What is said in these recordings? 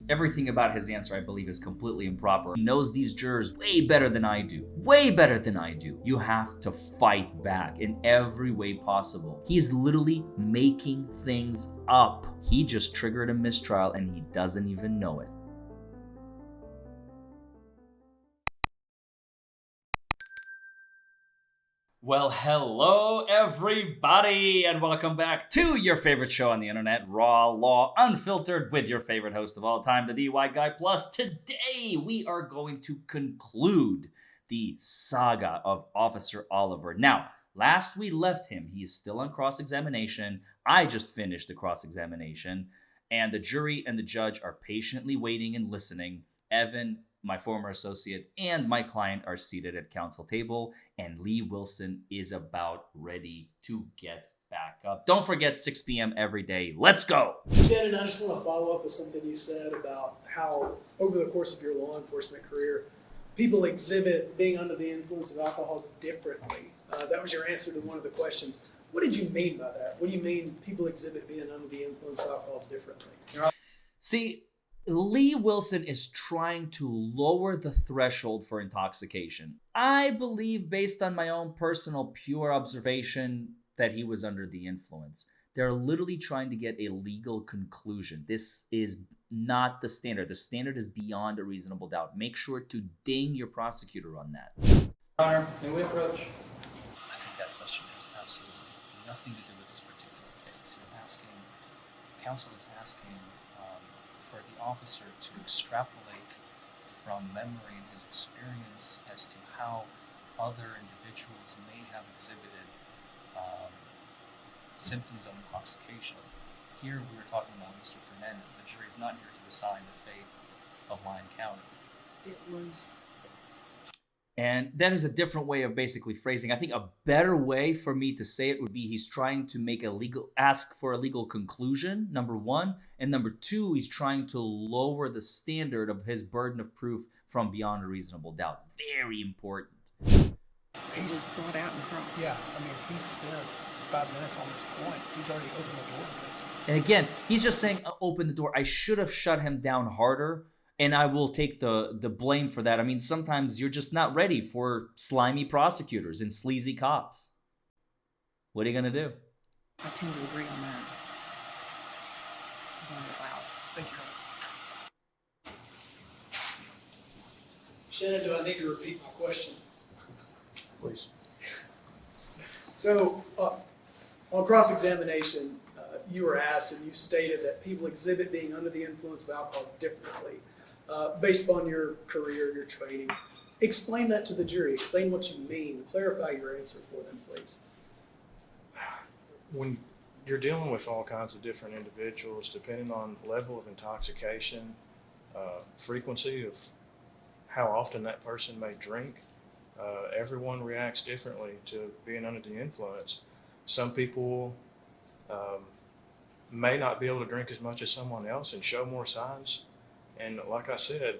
Everything about his answer, I believe, is completely improper. He knows these jurors way better than I do. Way better than I do. You have to fight back in every way possible. He is literally making things up. He just triggered a mistrial and he doesn't even know it. Well, hello everybody, and welcome back to your favorite show on the internet, Raw Law Unfiltered, with your favorite host of all time, the DUI Guy. Plus, today we are going to conclude the saga of Officer Oliver. Now, last we left him, he is still on cross-examination. I just finished the cross-examination, and the jury and the judge are patiently waiting and listening. Evan, my former associate, and my client are seated at counsel table, and Lee Wilson is about ready to get back up. Don't forget, 6 p.m. every day. Let's go. Shannon, I just want to follow up with something you said about how, over the course of your law enforcement career, people exhibit being under the influence of alcohol differently. That was your answer to one of the questions. What did you mean by that? What do you mean people exhibit being under the influence of alcohol differently? See, Lee Wilson is trying to lower the threshold for intoxication. I believe, based on my own personal pure observation, that he was under the influence. They're literally trying to get a legal conclusion. This is not the standard. The standard is beyond a reasonable doubt. Make sure to ding your prosecutor on that. Honor, may we approach? I think that question has absolutely nothing to do with this particular case. Counsel is asking for the officer to extrapolate from memory and his experience as to how other individuals may have exhibited symptoms of intoxication. Here we were talking about Mr. Fernandez. The jury is not here to decide the fate of Lyon County. It was. And that is a different way of basically phrasing. I think a better way for me to say it would be he's trying to ask for a legal conclusion, number one. And number two, he's trying to lower the standard of his burden of proof from beyond a reasonable doubt. Very important. It was brought out in cross. Yeah, I mean, he spent 5 minutes on this point. He's already opened the door to this. And again, he's just saying, open the door. I should have shut him down harder. And I will take the blame for that. I mean, sometimes you're just not ready for slimy prosecutors and sleazy cops. What are you going to do? I tend to agree on that. Wow. Thank you. Shannon, do I need to repeat my question? Please. So, on cross-examination, you were asked and you stated that people exhibit being under the influence of alcohol differently. Based upon your career, your training. Explain that to the jury. Explain what you mean. Clarify your answer for them, please. When you're dealing with all kinds of different individuals, depending on level of intoxication, frequency of how often that person may drink, everyone reacts differently to being under the influence. Some people may not be able to drink as much as someone else and show more signs. And like I said,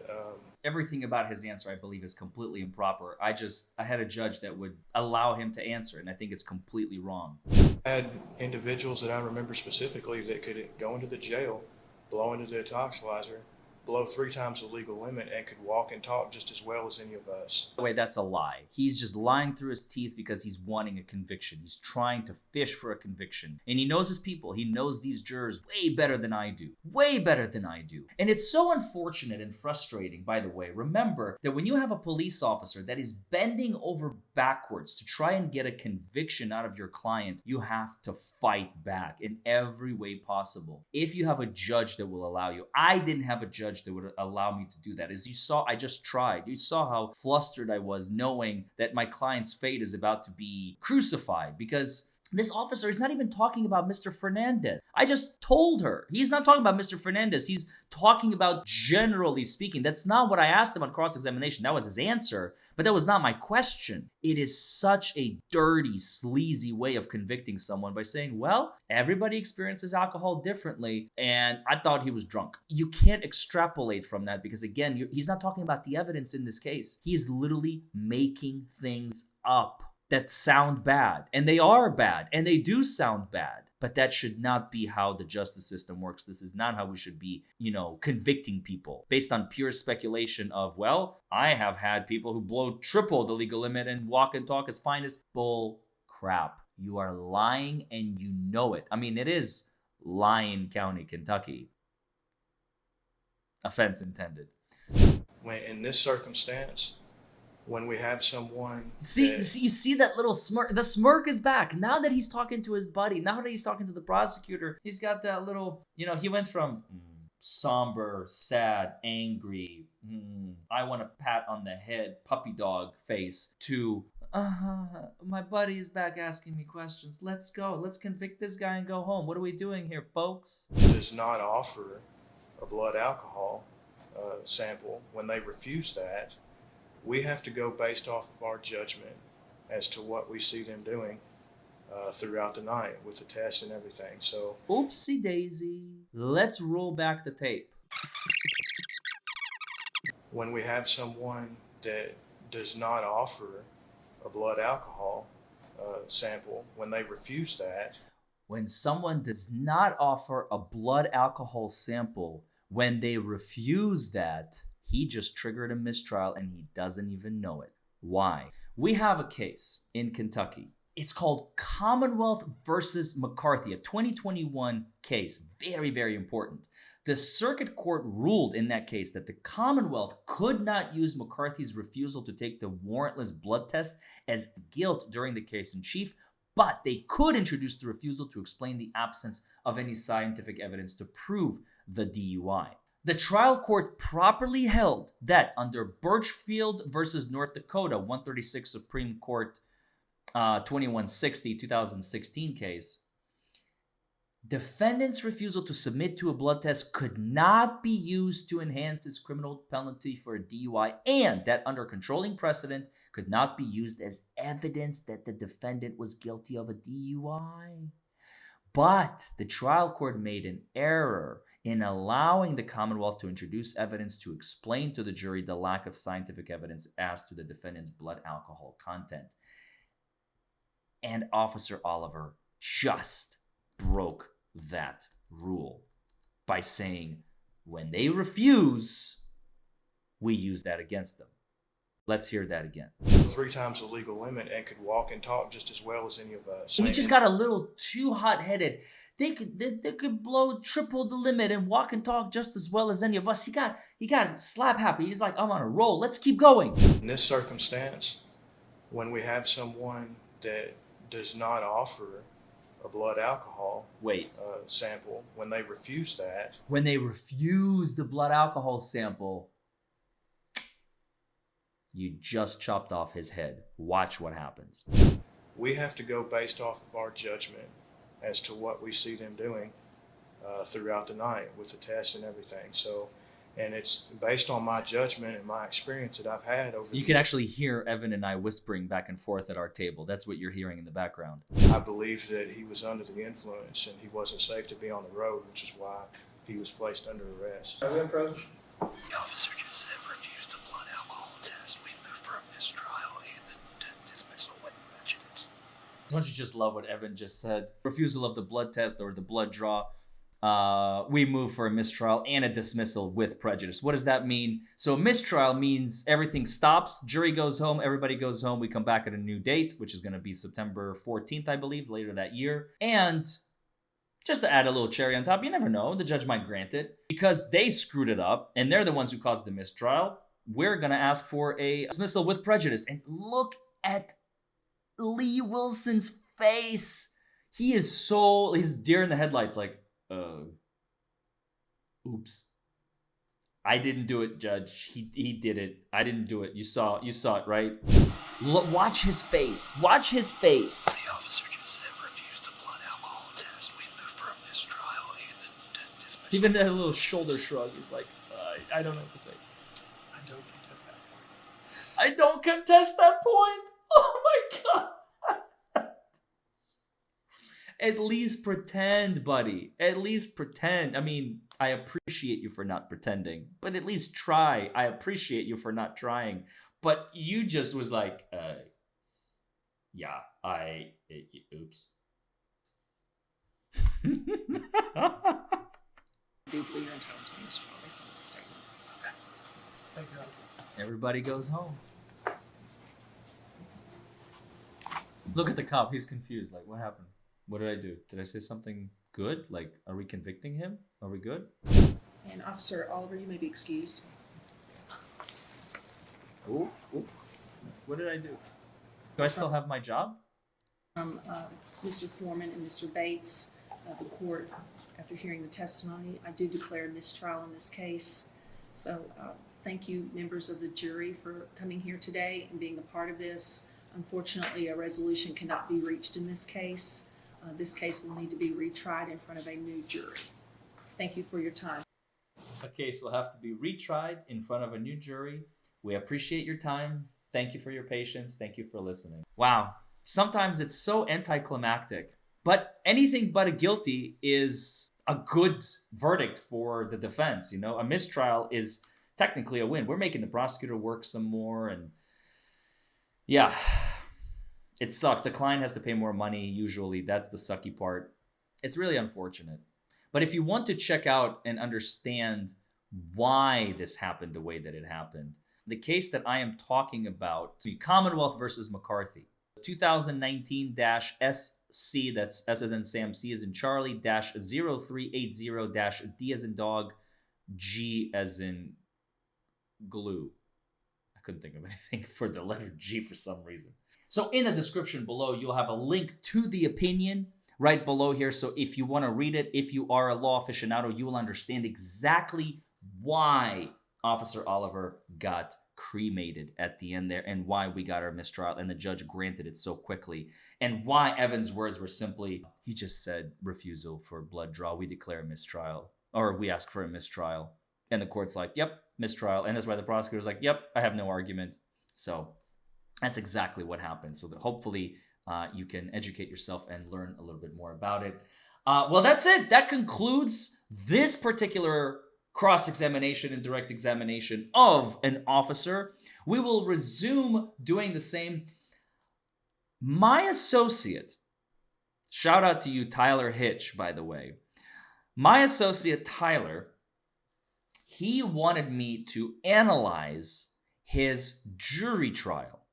everything about his answer, I believe, is completely improper. I had a judge that would allow him to answer, and I think it's completely wrong. I had individuals that I remember specifically that could go into the jail, blow into the toxilizer, blow 3 times the legal limit, and could walk and talk just as well as any of us. By the way, that's a lie. He's just lying through his teeth because he's wanting a conviction. He's trying to fish for a conviction. And he knows his people. He knows these jurors way better than I do. Way better than I do. And it's so unfortunate and frustrating, by the way. Remember that when you have a police officer that is bending over backwards to try and get a conviction out of your client, you have to fight back in every way possible. If you have a judge that will allow you, I didn't have a judge that would allow me to do that. As you saw, I just tried. You saw how flustered I was knowing that my client's fate is about to be crucified because this officer is not even talking about Mr. Fernandez. I just told her. He's not talking about Mr. Fernandez. He's talking about generally speaking. That's not what I asked him on cross-examination. That was his answer, but that was not my question. It is such a dirty, sleazy way of convicting someone by saying, well, everybody experiences alcohol differently, and I thought he was drunk. You can't extrapolate from that because, again, he's not talking about the evidence in this case. He is literally making things up. that sound bad, and they are bad, and they do sound bad. But that should not be how the justice system works. This is not how we should be, convicting people based on pure speculation of, well, I have had people who blow triple the legal limit and walk and talk as fine as bull crap. You are lying and you know it. I mean, it is Lyon County, Kentucky. Offense intended. When in this circumstance, when we have someone You see that little smirk. The smirk is back. Now that he's talking to his buddy, now that he's talking to the prosecutor, he's got that little, he went from somber, sad, angry, I want a pat on the head, puppy dog face, to, my buddy is back asking me questions. Let's go. Let's convict this guy and go home. What are we doing here, folks? does not offer a blood alcohol sample, when they refuse that, we have to go based off of our judgment as to what we see them doing throughout the night with the test and everything. So, Oopsie daisy. Let's roll back the tape. when we have someone that does not offer a blood alcohol sample, when they refuse that, When someone does not offer a blood alcohol sample, when they refuse that, he just triggered a mistrial and he doesn't even know it. Why? We have a case in Kentucky. It's called Commonwealth versus McCarthy, a 2021 case. Very, very important. The circuit court ruled in that case that the Commonwealth could not use McCarthy's refusal to take the warrantless blood test as guilt during the case in chief, but they could introduce the refusal to explain the absence of any scientific evidence to prove the DUI. The trial court properly held that under Birchfield versus North Dakota, 136 Supreme Court 2160 2016 case, defendant's refusal to submit to a blood test could not be used to enhance his criminal penalty for a DUI, and that under controlling precedent could not be used as evidence that the defendant was guilty of a DUI. But the trial court made an error in allowing the Commonwealth to introduce evidence to explain to the jury the lack of scientific evidence as to the defendant's blood alcohol content. And Officer Oliver just broke that rule by saying, when they refuse, we use that against them. Let's hear that again. 3 times the legal limit and could walk and talk just as well as any of us. He just got a little too hot-headed. They could blow triple the limit and walk and talk just as well as any of us. He got slap happy. He's like, I'm on a roll. Let's keep going. In this circumstance, when we have someone that does not offer a blood alcohol sample, when they refuse that, When they refuse the blood alcohol sample, you just chopped off his head. Watch what happens. we have to go based off of our judgment as to what we see them doing throughout the night with the test and everything. So, and it's based on my judgment and my experience that I've had over You the can actually hear Evan and I whispering back and forth at our table. That's what you're hearing in the background. I believe that he was under the influence and he wasn't safe to be on the road, which is why he was placed under arrest. The officer just said refused a blood alcohol test. We moved for a mistrial and a dismissal with prejudice. Don't you just love what Evan just said? Refusal of the blood test or the blood draw. We move for a mistrial and a dismissal with prejudice. What does that mean? So a mistrial means everything stops, jury goes home, everybody goes home, we come back at a new date, which is going to be September 14th, I believe, later that year. And just to add a little cherry on top, you never know, the judge might grant it. Because they screwed it up and they're the ones who caused the mistrial, we're going to ask for a dismissal with prejudice. And look at Lee Wilson's face. He's deer in the headlights like, oops. I didn't do it, Judge. He did it. I didn't do it. You saw it, right? Watch his face. Watch his face. The officer just said refused a blood alcohol test. We moved for a mistrial and a dismissal. Even a little shoulder shrug. He's like, I don't know what to say. I don't contest that point. I don't contest that point. Oh my God. At least pretend, buddy. At least pretend. I mean, I appreciate you for not pretending, but at least try. I appreciate you for not trying. But you just was like, Yeah, oops. I do believe you're entitled to a mistrial based on that statement. Thank you. Everybody goes home. Look at the cop. He's confused. Like, what happened? What did I do? Did I say something good? Like, are we convicting him? Are we good? And Officer Oliver, you may be excused. Ooh. What did I do? Do I still have my job? Mr. Foreman and Mr. Bates, the court, after hearing the testimony, I do declare a mistrial in this case. So thank you, members of the jury, for coming here today and being a part of this. Unfortunately, a resolution cannot be reached in this case. This case will need to be retried in front of a new jury. Thank you for your time. A case will have to be retried in front of a new jury. We appreciate your time. Thank you for your patience. Thank you for listening. Wow. Sometimes it's so anticlimactic, but anything but a guilty is a good verdict for the defense. You know, a mistrial is technically a win. We're making the prosecutor work some more, and yeah, it sucks. The client has to pay more money. Usually that's the sucky part. It's really unfortunate. But if you want to check out and understand why this happened the way that it happened, the case that I am talking about, the Commonwealth versus McCarthy, 2019-SC, that's S as in Sam, C as in Charlie, -0380-D as in dog, G as in glue. I couldn't think of anything for the letter G for some reason. So in the description below, you'll have a link to the opinion right below here. So if you want to read it, if you are a law aficionado, you will understand exactly why Officer Oliver got cremated at the end there, and why we got our mistrial and the judge granted it so quickly, and why Evan's words were simply, he just said refusal for blood draw, we declare a mistrial, or we ask for a mistrial, and the court's like, yep, mistrial, and that's why the prosecutor's like, yep, I have no argument. So that's exactly what happened. So that hopefully you can educate yourself and learn a little bit more about it. Well, that's it. That concludes this particular cross-examination and direct examination of an officer. We will resume doing the same. My associate, shout out to you, Tyler Hitch, by the way. My associate, Tyler, he wanted me to analyze his jury trial.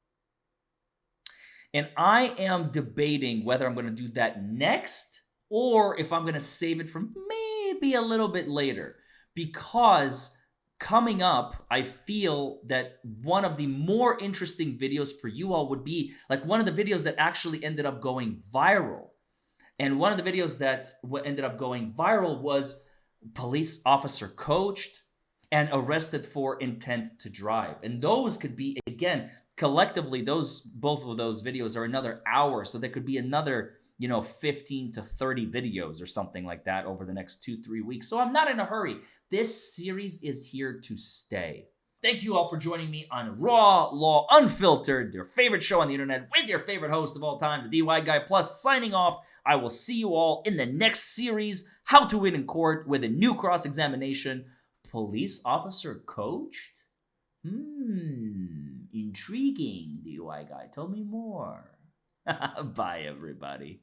And I am debating whether I'm going to do that next or if I'm going to save it from maybe a little bit later. Because coming up, I feel that one of the more interesting videos for you all would be like one of the videos that actually ended up going viral. And one of the videos that ended up going viral was police officer coached and arrested for intent to drive. And those could be, again, collectively, both of those videos are another hour. So there could be another 15 to 30 videos or something like that over the next 2-3 weeks. So I'm not in a hurry. This series is here to stay. Thank you all for joining me on Raw Law Unfiltered, your favorite show on the internet with your favorite host of all time, the DUI Guy Plus, signing off. I will see you all in the next series, How to Win in Court, with a new cross-examination. Police officer coached? Intriguing, DUI Guy. Tell me more. Bye, everybody.